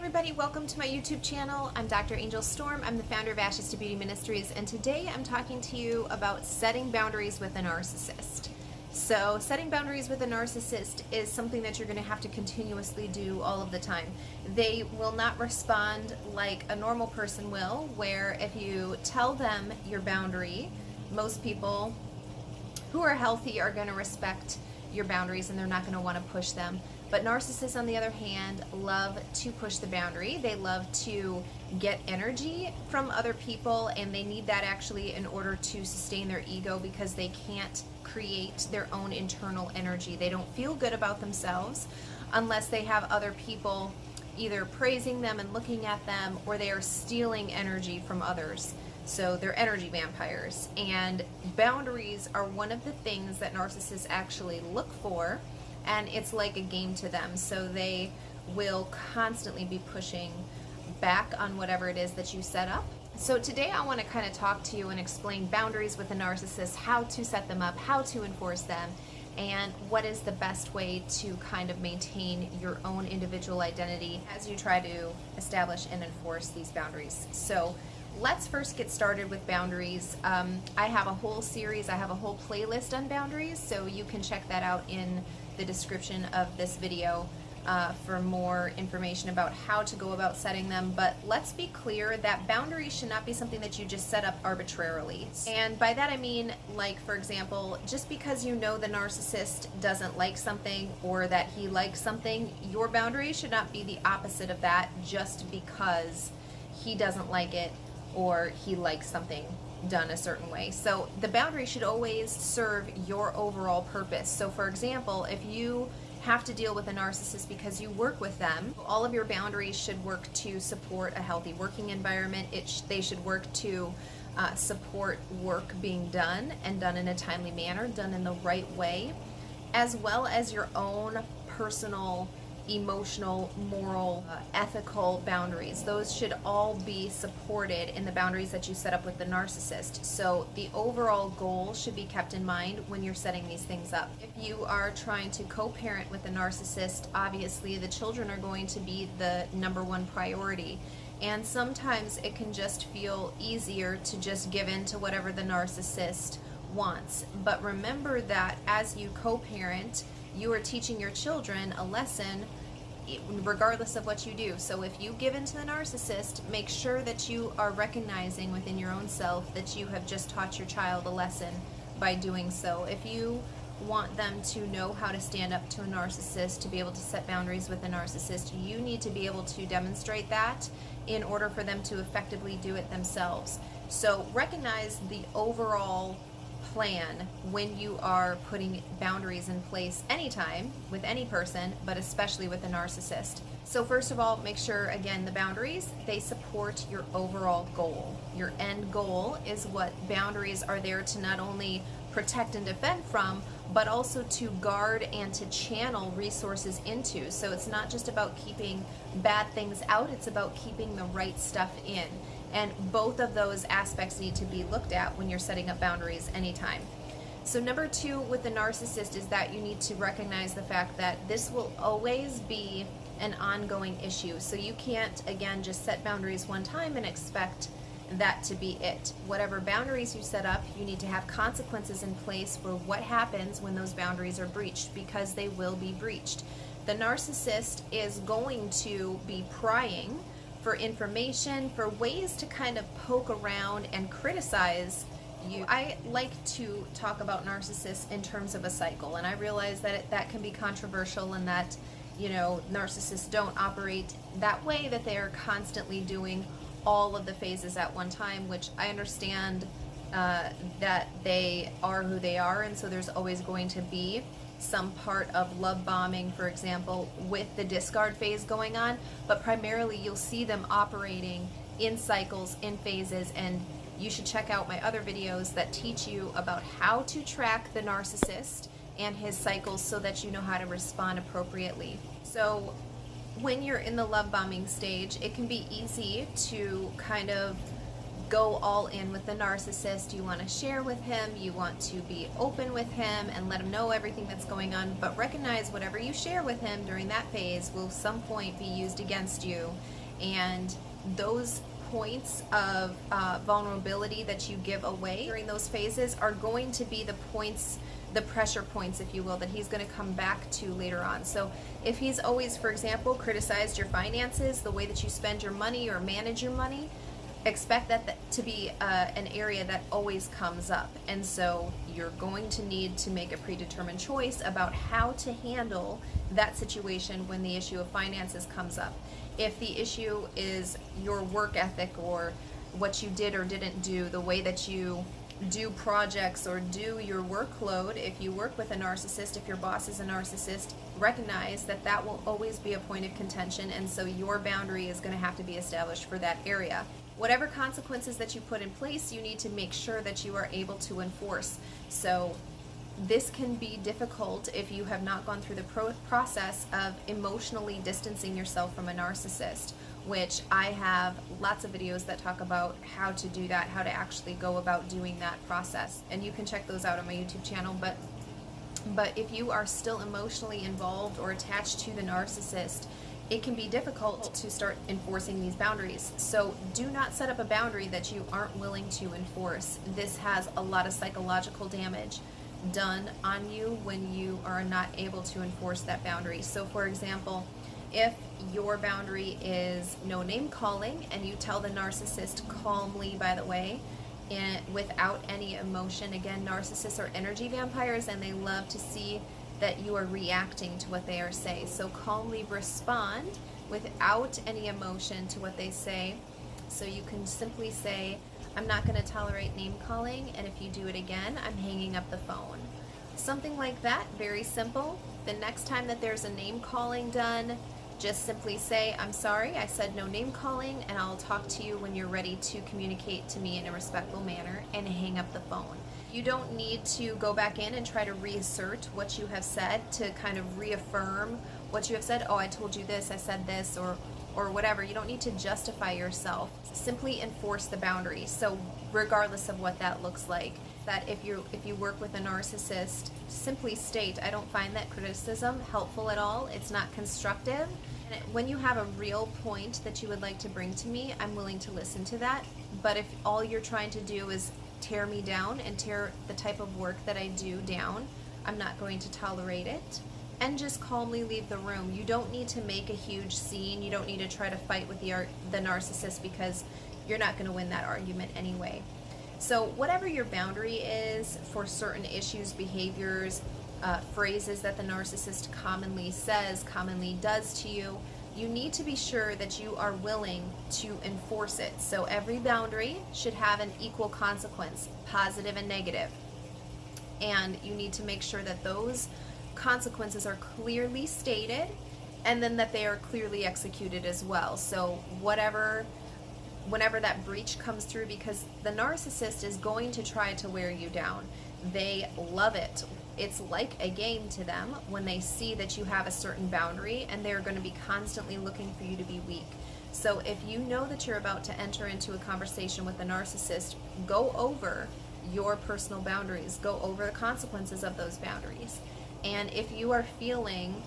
everybody, welcome to my YouTube channel. I'm Dr. Angel Storm. I'm the founder of Ashes to Beauty Ministries, and today I'm talking to you about setting boundaries with a narcissist. So setting boundaries with a narcissist is something that you're going to have to continuously do all of the time. They will not respond like a normal person will, where if you tell them your boundary, most people who are healthy are going to respect your boundaries and they're not going to want to push them. But narcissists, on the other hand, love to push the boundary. They love to get energy from other people, and they need that actually in order to sustain their ego, because they can't create their own internal energy. They don't feel good about themselves unless they have other people either praising them and looking at them, or they are stealing energy from others. So they're energy vampires. And boundaries are one of the things that narcissists actually look for. And it's like a game to them, so they will constantly be pushing back on whatever it is that you set up. So today I want to kind of talk to you and explain boundaries with a narcissist, how to set them up, how to enforce them, and what is the best way to kind of maintain your own individual identity as you try to establish and enforce these boundaries. So let's first get started with boundaries. I have a whole series, I have a whole playlist on boundaries, so you can check that out in the description of this video for more information about how to go about setting them. But let's be clear that boundaries should not be something that you just set up arbitrarily. And by that I mean, like, for example, just because you know the narcissist doesn't like something or that he likes something, your boundary should not be the opposite of that just because he doesn't like it or he likes something done a certain way. So the boundary should always serve your overall purpose. So for example, if you have to deal with a narcissist because you work with them, all of your boundaries should work to support a healthy working environment. They should work to support work being done and done in a timely manner, done in the right way, as well as your own personal, emotional, moral, ethical boundaries. Those should all be supported in the boundaries that you set up with the narcissist. So the overall goal should be kept in mind when you're setting these things up. If you are trying to co-parent with a narcissist, obviously the children are going to be the #1 priority. And sometimes it can just feel easier to just give in to whatever the narcissist wants. But remember that as you co-parent, you are teaching your children a lesson regardless of what you do. So if you give in to the narcissist, make sure that you are recognizing within your own self that you have just taught your child a lesson by doing so. If you want them to know how to stand up to a narcissist, to be able to set boundaries with a narcissist, you need to be able to demonstrate that in order for them to effectively do it themselves. So recognize the overall plan when you are putting boundaries in place anytime with any person, but especially with a narcissist. So first of all, make sure, again, the boundaries, they support your overall goal. Your end goal is what boundaries are there to not only protect and defend from, but also to guard and to channel resources into. So it's not just about keeping bad things out, it's about keeping the right stuff in. And both of those aspects need to be looked at when you're setting up boundaries anytime. So #2 with the narcissist is that you need to recognize the fact that this will always be an ongoing issue. So you can't, again, just set boundaries one time and expect that to be it. Whatever boundaries you set up, you need to have consequences in place for what happens when those boundaries are breached, because they will be breached. The narcissist is going to be prying for information, for ways to kind of poke around and criticize you. I like to talk about narcissists in terms of a cycle, and I realize that that can be controversial, and that, you know, narcissists don't operate that way, that they are constantly doing all of the phases at one time, which I understand that they are who they are, and so there's always going to be some part of love bombing, for example, with the discard phase going on, but primarily you'll see them operating in cycles, in phases, and you should check out my other videos that teach you about how to track the narcissist and his cycles so that you know how to respond appropriately. So when you're in the love bombing stage, it can be easy to kind of go all in with the narcissist. You want to share with him, you want to be open with him and let him know everything that's going on, but recognize whatever you share with him during that phase will at some point be used against you, And those points of vulnerability that you give away during those phases are going to be the points, the pressure points, if you will, that he's going to come back to later on. So if he's always, for example, criticized your finances, the way that you spend your money or manage your money, expect that to be an area that always comes up. And so you're going to need to make a predetermined choice about how to handle that situation when the issue of finances comes up. If the issue is your work ethic or what you did or didn't do, the way that you do projects or do your workload, if you work with a narcissist, if your boss is a narcissist, recognize that that will always be a point of contention, and so your boundary is going to have to be established for that area. Whatever consequences that you put in place, you need to make sure that you are able to enforce. So this can be difficult if you have not gone through the process of emotionally distancing yourself from a narcissist, which I have lots of videos that talk about how to do that, how to actually go about doing that process. And you can check those out on my YouTube channel. But if you are still emotionally involved or attached to the narcissist, it can be difficult to start enforcing these boundaries. So do not set up a boundary that you aren't willing to enforce. This has a lot of psychological damage done on you when you are not able to enforce that boundary. So for example, if your boundary is no name calling and you tell the narcissist calmly, by the way, and without any emotion, again, narcissists are energy vampires and they love to see that you are reacting to what they are saying. So calmly respond without any emotion to what they say. So you can simply say, I'm not going to tolerate name calling, and if you do it again, I'm hanging up the phone. Something like that, very simple. The next time that there's a name calling done, just simply say, I'm sorry, I said no name calling, and I'll talk to you when you're ready to communicate to me in a respectful manner, and hang up the phone. You don't need to go back in and try to reassert what you have said to kind of reaffirm what you have said. Oh, I told you this, I said this, or whatever. You don't need to justify yourself. Simply enforce the boundary. So regardless of what that looks like, that if you work with a narcissist, simply state, I don't find that criticism helpful at all. It's not constructive. And when you have a real point that you would like to bring to me, I'm willing to listen to that. But if all you're trying to do is tear me down and tear the type of work that I do down, I'm not going to tolerate it. And just calmly leave the room. You don't need to make a huge scene. You don't need to try to fight with the narcissist, because you're not going to win that argument anyway. So whatever your boundary is for certain issues, behaviors, phrases that the narcissist commonly says, commonly does to you, you need to be sure that you are willing to enforce it. So every boundary should have an equal consequence, positive and negative. And you need to make sure that those consequences are clearly stated, and then that they are clearly executed as well. So whenever that breach comes through, because the narcissist is going to try to wear you down. They love it. It's like a game to them when they see that you have a certain boundary, and they're going to be constantly looking for you to be weak. So if you know that you're about to enter into a conversation with a narcissist, go over your personal boundaries, go over the consequences of those boundaries. And if you are feeling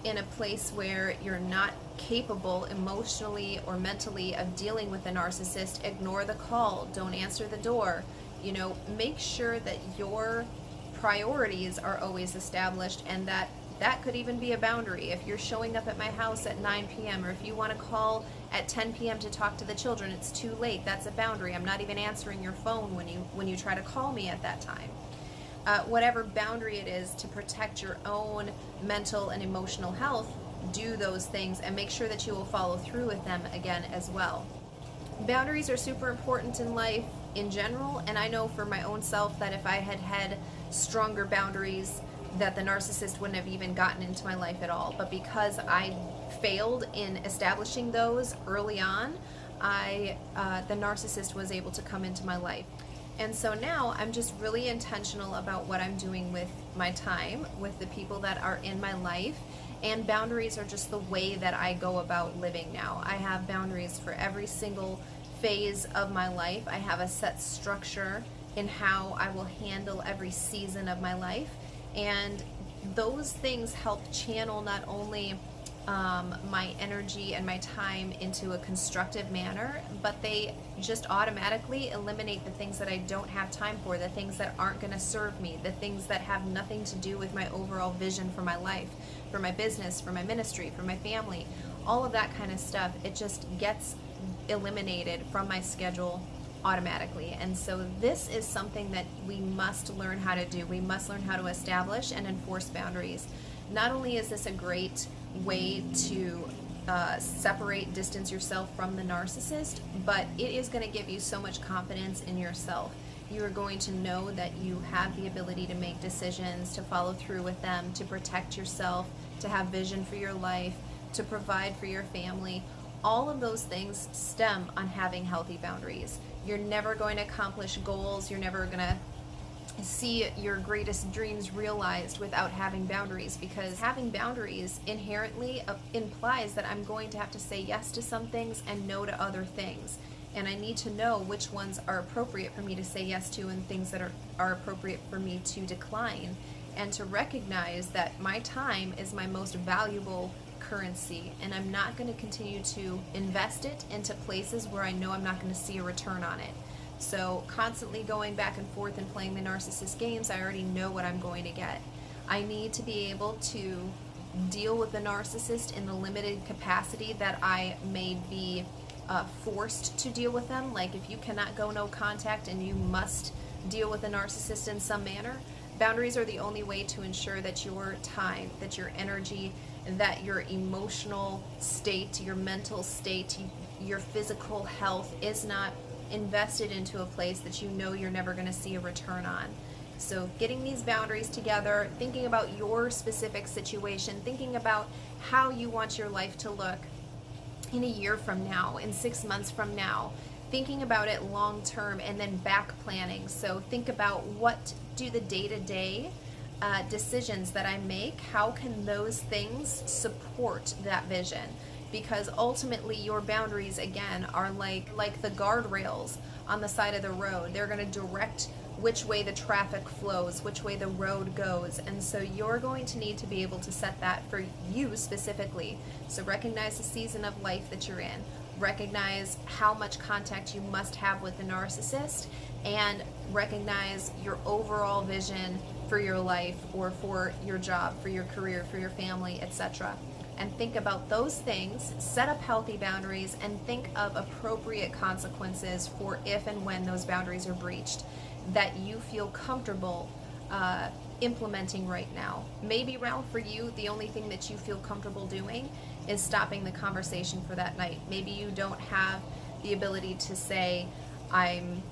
in a place where you're not capable emotionally or mentally of dealing with a narcissist, ignore the call, don't answer the door. You know, make sure that your priorities are always established, and that could even be a boundary. If you're showing up at my house at 9 p.m. or if you want to call at 10 p.m. to talk to the children, it's too late. That's a boundary. I'm not even answering your phone when you try to call me at that time. Whatever boundary it is to protect your own mental and emotional health, do those things and make sure that you will follow through with them again as well. Boundaries are super important in life in general, and I know for my own self that if I had had stronger boundaries, that the narcissist wouldn't have even gotten into my life at all. But because I failed in establishing those early on, the narcissist was able to come into my life. And so now I'm just really intentional about what I'm doing with my time, with the people that are in my life, and boundaries are just the way that I go about living now. I have boundaries for every single phase of my life. I have a set structure in how I will handle every season of my life, and those things help channel not only my energy and my time into a constructive manner, but they just automatically eliminate the things that I don't have time for, the things that aren't going to serve me, the things that have nothing to do with my overall vision for my life, for my business, for my ministry, for my family, all of that kind of stuff. It just gets eliminated from my schedule automatically. And so this is something that we must learn how to do. We must learn how to establish and enforce boundaries. Not only is this a great way to distance yourself from the narcissist, but it is going to give you so much confidence in yourself. You are going to know that you have the ability to make decisions, to follow through with them, to protect yourself, to have vision for your life, to provide for your family. All of those things stem on having healthy boundaries. You're never going to accomplish goals. You're never going to see your greatest dreams realized without having boundaries, because having boundaries inherently implies that I'm going to have to say yes to some things and no to other things. And I need to know which ones are appropriate for me to say yes to and things that are appropriate for me to decline. And to recognize that my time is my most valuable currency, and I'm not going to continue to invest it into places where I know I'm not going to see a return on it. So constantly going back and forth and playing the narcissist games, I already know what I'm going to get. I need to be able to deal with the narcissist in the limited capacity that I may be forced to deal with them. Like if you cannot go no contact and you must deal with the narcissist in some manner, boundaries are the only way to ensure that your time, that your energy, that your emotional state, your mental state, your physical health is not invested into a place that you know you're never going to see a return on. So getting these boundaries together, thinking about your specific situation, thinking about how you want your life to look in a year from now, in 6 months from now, thinking about it long term, and then back planning. So think about what do the day-to-day decisions that I make, how can those things support that vision? Because ultimately your boundaries, again, are like the guardrails on the side of the road. They're going to direct which way the traffic flows, which way the road goes. And so you're going to need to be able to set that for you specifically. So recognize the season of life that you're in. Recognize how much contact you must have with the narcissist, and recognize your overall vision for your life or for your job, for your career, for your family, etc. And think about those things, set up healthy boundaries, and think of appropriate consequences for if and when those boundaries are breached that you feel comfortable implementing right now. Maybe around for you, the only thing that you feel comfortable doing is stopping the conversation for that night. Maybe you don't have the ability to say, I'm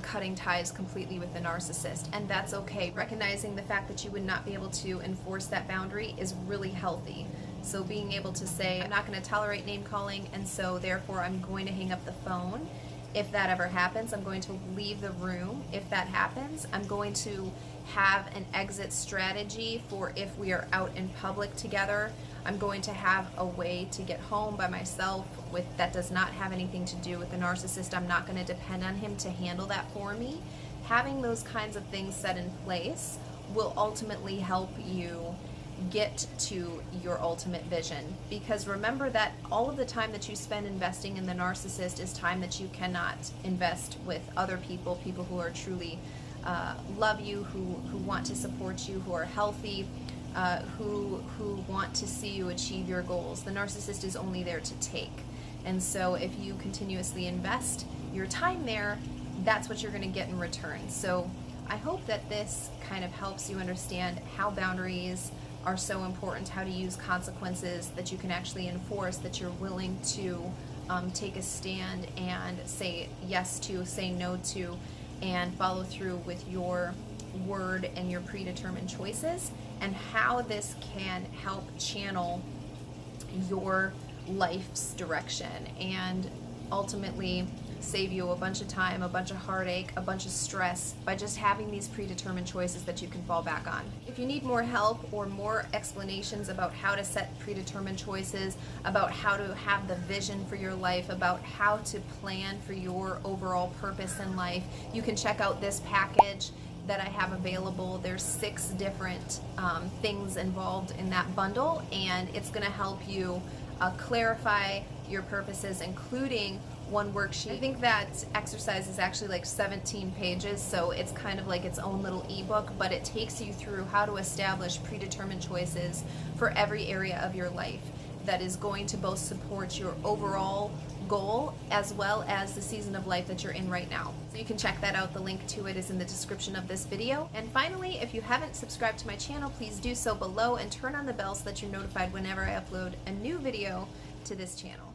cutting ties completely with the narcissist, and that's okay. Recognizing the fact that you would not be able to enforce that boundary is really healthy. So being able to say, I'm not going to tolerate name calling, and so therefore I'm going to hang up the phone. If that ever happens, I'm going to leave the room. If that happens, I'm going to have an exit strategy for if we are out in public together. I'm going to have a way to get home by myself that does not have anything to do with the narcissist. I'm not going to depend on him to handle that for me. Having those kinds of things set in place will ultimately help you get to your ultimate vision. Because remember that all of the time that you spend investing in the narcissist is time that you cannot invest with other people who are truly love you, who want to support you, who are healthy, who want to see you achieve your goals. The narcissist is only there to take. And so if you continuously invest your time there, that's what you're going to get in return. So I hope that this kind of helps you understand how boundaries are so important, how to use consequences that you can actually enforce, that you're willing to take a stand and say yes to, say no to, and follow through with your word and your predetermined choices, and how this can help channel your life's direction and ultimately save you a bunch of time, a bunch of heartache, a bunch of stress by just having these predetermined choices that you can fall back on. If you need more help or more explanations about how to set predetermined choices, about how to have the vision for your life, about how to plan for your overall purpose in life, you can check out this package that I have available. There's 6 different things involved in that bundle, and it's going to help you clarify your purposes, including one worksheet. I think that exercise is actually like 17 pages, so it's kind of like its own little ebook, but it takes you through how to establish predetermined choices for every area of your life that is going to both support your overall goal as well as the season of life that you're in right now. So you can check that out. The link to it is in the description of this video. And finally, if you haven't subscribed to my channel, please do so below and turn on the bell so that you're notified whenever I upload a new video to this channel.